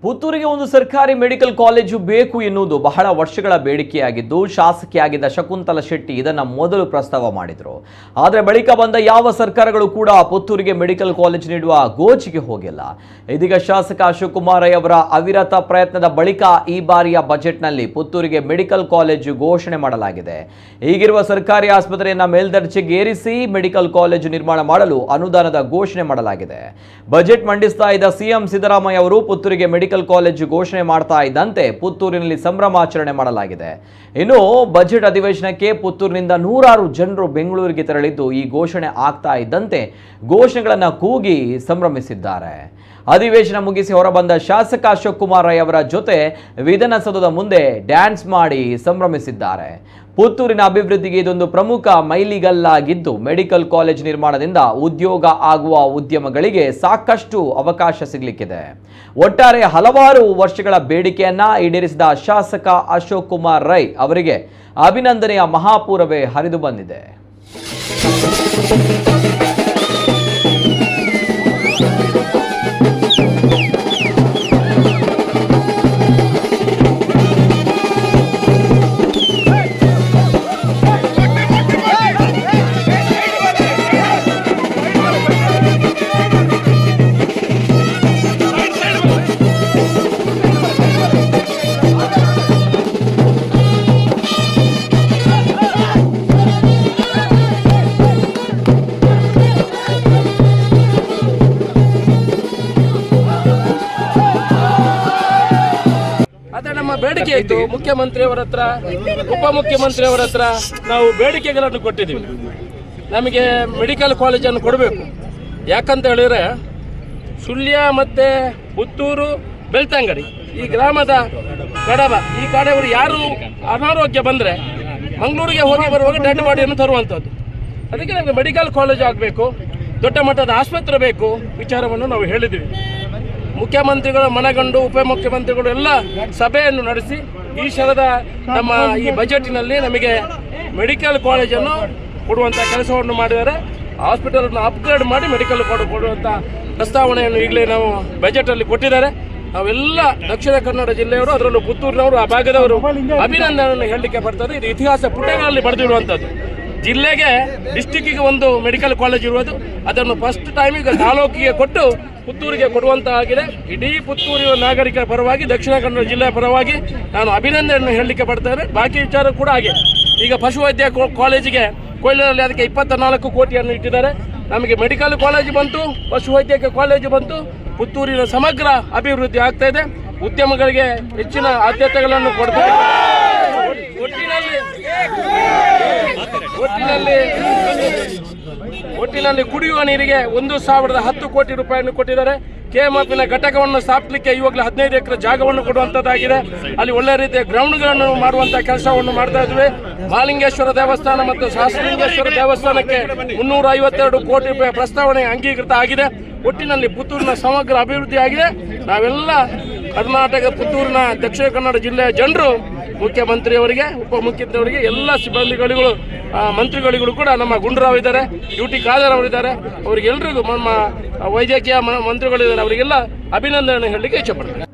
ಪುತ್ತೂರಿಗೆ ಒಂದು ಸರ್ಕಾರಿ medical college ಬೇಕು ಎನ್ನುವುದು ಬಹಳ ವರ್ಷಗಳ ಬೇಡಿಕೆಯಾಗಿದ್ದು ಶಾಸಕಿಯಾಗಿದ್ದ ಶಕುಂತಲಾ ಶೆಟ್ಟಿ ಇದನ್ನು ಮೊದಲು ಪ್ರಸ್ತಾವ ಮಾಡಿದರು. ಆದರೆ ಬಳಿಕ ಬಂದ ಯಾವ ಸರ್ಕಾರಗಳು ಕೂಡ ಪುತ್ತೂರಿಗೆ ಮೆಡಿಕಲ್ ಕಾಲೇಜು ನೀಡುವ ಗೋಜಿಗೆ ಹೋಗಿಲ್ಲ. ಇದೀಗ ಶಾಸಕ ಅಶೋಕ್ ಕುಮಾರ್ ರೈ ಅವರ ಅವಿರತ ಪ್ರಯತ್ನದ ಬಳಿಕ ಈ ಬಾರಿಯ ಬಜೆಟ್ನಲ್ಲಿ ಪುತ್ತೂರಿಗೆ ಮೆಡಿಕಲ್ ಕಾಲೇಜು ಘೋಷಣೆ ಮಾಡಲಾಗಿದೆ. ಈಗಿರುವ ಸರ್ಕಾರಿ ಆಸ್ಪತ್ರೆಯನ್ನು ಮೇಲ್ದರ್ಜೆಗೇರಿಸಿ ಮೆಡಿಕಲ್ ಕಾಲೇಜು ನಿರ್ಮಾಣ ಮಾಡಲು ಅನುದಾನದ ಘೋಷಣೆ ಮಾಡಲಾಗಿದೆ. ಬಜೆಟ್ ಮಂಡಿಸ್ತಾ ಇದ್ದ ಸಿಎಂ ಸಿದ್ದರಾಮಯ್ಯ ಅವರು ಪುತ್ತೂರಿಗೆ ಮೆಡಿಕಲ್ ಕಾಲೇಜು ಘೋಷಣೆ ಮಾಡ್ತಾ ಇದ್ದಂತೆ ಪುತ್ತೂರಿನಲ್ಲಿ ಸಂಭ್ರಮಾಚರಣೆ ಮಾಡಲಾಗಿದೆ. ಇನ್ನು ಬಜೆಟ್ ಅಧಿವೇಶನಕ್ಕೆ ಪುತ್ತೂರಿನಿಂದ ನೂರಾರು ಜನರು ಬೆಂಗಳೂರಿಗೆ ತೆರಳಿದ್ದು ಈ ಘೋಷಣೆ ಆಗ್ತಾ ಇದ್ದಂತೆ ಘೋಷಣೆಗಳನ್ನು ಕೂಗಿ ಸಂಭ್ರಮಿಸಿದ್ದಾರೆ. ಅಧಿವೇಶನ ಮುಗಿಸಿ ಹೊರಬಂದ ಶಾಸಕ ಅಶೋಕ್ ಕುಮಾರ್ ರೈ ಅವರ ಜೊತೆ ವಿಧಾನಸೌಧದ ಮುಂದೆ ಡ್ಯಾನ್ಸ್ ಮಾಡಿ ಸಂಭ್ರಮಿಸಿದ್ದಾರೆ. ಪುತ್ತೂರಿನ ಅಭಿವೃದ್ಧಿಗೆ ಇದೊಂದು ಪ್ರಮುಖ ಮೈಲಿಗಲ್ಲಾಗಿದ್ದು ಮೆಡಿಕಲ್ ಕಾಲೇಜ್ ನಿರ್ಮಾಣದಿಂದ ಉದ್ಯೋಗ ಆಗುವ ಉದ್ಯಮಗಳಿಗೆ ಸಾಕಷ್ಟು ಅವಕಾಶ ಸಿಗಲಿಕ್ಕಿದೆ. ಒಟ್ಟಾರೆ ಹಲವಾರು ವರ್ಷಗಳ ಬೇಡಿಕೆಯನ್ನ ಈಡೇರಿಸಿದ ಶಾಸಕ ಅಶೋಕ್ ಕುಮಾರ್ ರೈ ಅವರಿಗೆ ಅಭಿನಂದನೆಯ ಮಹಾಪೂರವೇ ಹರಿದು ಬಂದಿದೆ. ನಮ್ಮ ಬೇಡಿಕೆ ಇತ್ತು. ಮುಖ್ಯಮಂತ್ರಿಯವರ ಹತ್ರ, ಉಪಮುಖ್ಯಮಂತ್ರಿಯವರ ಹತ್ರ ನಾವು ಬೇಡಿಕೆಗಳನ್ನು ಕೊಟ್ಟಿದ್ದೀವಿ. ನಮಗೆ ಮೆಡಿಕಲ್ ಕಾಲೇಜನ್ನು ಕೊಡಬೇಕು. ಯಾಕಂತ ಹೇಳಿದ್ರೆ ಸುಳ್ಯ ಮತ್ತು ಪುತ್ತೂರು, ಬೆಳ್ತಂಗಡಿ ಈ ಗ್ರಾಮದ ಕಡಬ, ಈ ಕಡೆಯವರು ಯಾರು ಅನಾರೋಗ್ಯ ಬಂದರೆ ಮಂಗಳೂರಿಗೆ ಹೋಗಿ ಬರುವಾಗ ಡೆಡ್ ಬಾಡಿಯನ್ನು ತರುವಂಥದ್ದು. ಅದಕ್ಕೆ ನಮಗೆ ಮೆಡಿಕಲ್ ಕಾಲೇಜ್ ಆಗಬೇಕು, ದೊಡ್ಡ ಮಟ್ಟದ ಆಸ್ಪತ್ರೆ ಬೇಕು ವಿಚಾರವನ್ನು ನಾವು ಹೇಳಿದ್ದೀವಿ. ಮುಖ್ಯಮಂತ್ರಿಗಳ ಮನಗಂಡು ಉಪಮುಖ್ಯಮಂತ್ರಿಗಳು ಎಲ್ಲ ಸಭೆಯನ್ನು ನಡೆಸಿ ಈ ಸಲದ ನಮ್ಮ ಈ ಬಜೆಟ್ನಲ್ಲಿ ನಮಗೆ ಮೆಡಿಕಲ್ ಕಾಲೇಜನ್ನು ಕೊಡುವಂಥ ಕೆಲಸವನ್ನು ಮಾಡಿದ್ದಾರೆ. ಹಾಸ್ಪಿಟಲನ್ನು ಅಪ್ಗ್ರೇಡ್ ಮಾಡಿ ಮೆಡಿಕಲ್ ಕೊಡುವಂಥ ಪ್ರಸ್ತಾವನೆಯನ್ನು ಈಗಲೇ ನಾವು ಬಜೆಟಲ್ಲಿ ಕೊಟ್ಟಿದ್ದಾರೆ. ನಾವೆಲ್ಲ ದಕ್ಷಿಣ ಕನ್ನಡ ಜಿಲ್ಲೆಯವರು, ಅದರಲ್ಲೂ ಪುತ್ತೂರಿನವರು, ಆ ಭಾಗದವರು ಅಭಿನಂದನೆಯನ್ನು ಹೇಳಲಿಕ್ಕೆ ಬರ್ತದೆ. ಇದು ಇತಿಹಾಸ ಪುಟಗಳಲ್ಲಿ ಬರೆದಿರುವಂಥದ್ದು. ಜಿಲ್ಲೆಗೆ, ಡಿಸ್ಟಿಕ್ಕಿಗೆ ಒಂದು ಮೆಡಿಕಲ್ ಕಾಲೇಜ್ ಇರುವುದು, ಅದನ್ನು ಫಸ್ಟ್ ಟೈಮ್ ಈಗ ತಾಲೂಕಿಗೆ ಕೊಟ್ಟು ಪುತ್ತೂರಿಗೆ ಕೊಡುವಂತಾಗಿದೆ. ಇಡೀ ಪುತ್ತೂರಿನ ನಾಗರಿಕರ ಪರವಾಗಿ, ದಕ್ಷಿಣ ಕನ್ನಡ ಜಿಲ್ಲೆಯ ಪರವಾಗಿ ನಾನು ಅಭಿನಂದನೆಯನ್ನು ಹೇಳಲಿಕ್ಕೆ ಬರ್ತೇನೆ. ಬಾಕಿ ವಿಚಾರ ಕೂಡ ಹಾಗೆ. ಈಗ ಪಶುವೈದ್ಯ ಕಾಲೇಜಿಗೆ ಕೊಯ್ಲಲ್ಲಿ ಅದಕ್ಕೆ 24 ಕೋಟಿಯನ್ನು ಇಟ್ಟಿದ್ದಾರೆ. ನಮಗೆ ಮೆಡಿಕಲ್ ಕಾಲೇಜು ಬಂತು, ಪಶುವೈದ್ಯಕೀಯ ಕಾಲೇಜು ಬಂತು, ಪುತ್ತೂರಿನ ಸಮಗ್ರ ಅಭಿವೃದ್ಧಿ ಆಗ್ತಾ ಇದೆ. ಉದ್ಯಮಗಳಿಗೆ ಹೆಚ್ಚಿನ ಆದ್ಯತೆಗಳನ್ನು ಕೊಡ್ತಾರೆ. ಒಟ್ಟಿನಲ್ಲಿ ಕುಡಿಯುವ ನೀರಿಗೆ 1,010 ಕೋಟಿ ರೂಪಾಯಿಯನ್ನು ಕೊಟ್ಟಿದ್ದಾರೆ. ಕೆಎಂಎಫ್ನ ಘಟಕವನ್ನು ಸ್ಥಾಪಿಸಲಿಕ್ಕೆ ಇವಾಗಲೇ 15 ಎಕರೆ ಜಾಗವನ್ನು ಕೊಡುವಂಥದ್ದಾಗಿದೆ. ಅಲ್ಲಿ ಒಳ್ಳೆ ರೀತಿಯ ಗ್ರೌಂಡ್ಗಳನ್ನು ಮಾಡುವಂಥ ಕೆಲಸವನ್ನು ಮಾಡ್ತಾ ಇದ್ವಿ. ಮಹಾಲಿಂಗೇಶ್ವರ ದೇವಸ್ಥಾನ ಮತ್ತು ಸಹಸ್ರಲಿಂಗೇಶ್ವರ ದೇವಸ್ಥಾನಕ್ಕೆ 352 ಕೋಟಿ ರೂಪಾಯಿ ಪ್ರಸ್ತಾವನೆ ಅಂಗೀಕೃತ ಆಗಿದೆ. ಒಟ್ಟಿನಲ್ಲಿ ಪುತ್ತೂರಿನ ಸಮಗ್ರ ಅಭಿವೃದ್ಧಿ ಆಗಿದೆ. ನಾವೆಲ್ಲ ಕರ್ನಾಟಕ, ಪುತ್ತೂರಿನ ದಕ್ಷಿಣ ಕನ್ನಡ ಜಿಲ್ಲೆಯ ಜನರು ಮುಖ್ಯಮಂತ್ರಿಯವರಿಗೆ, ಉಪಮುಖ್ಯಮಂತ್ರಿಯವರಿಗೆ, ಎಲ್ಲ ಸಿಬ್ಬಂದಿಗಳಿಗೂ, ಮಂತ್ರಿಗಳಿಗೂ ಕೂಡ, ನಮ್ಮ ಗುಂಡೂರಾವ್ ಇದ್ದಾರೆ, ಯುಟಿ ಖಾದರ್ ಅವರಿದ್ದಾರೆ, ಅವರಿಗೆಲ್ಲರಿಗೂ, ನಮ್ಮ ವೈದ್ಯಕೀಯ ಮಂತ್ರಿಗಳಿದ್ದಾರೆ, ಅವರಿಗೆಲ್ಲ ಅಭಿನಂದನೆ ಹೇಳಲಿಕ್ಕೆ ಇಚ್ಛೆಪಡ್ತಾರೆ.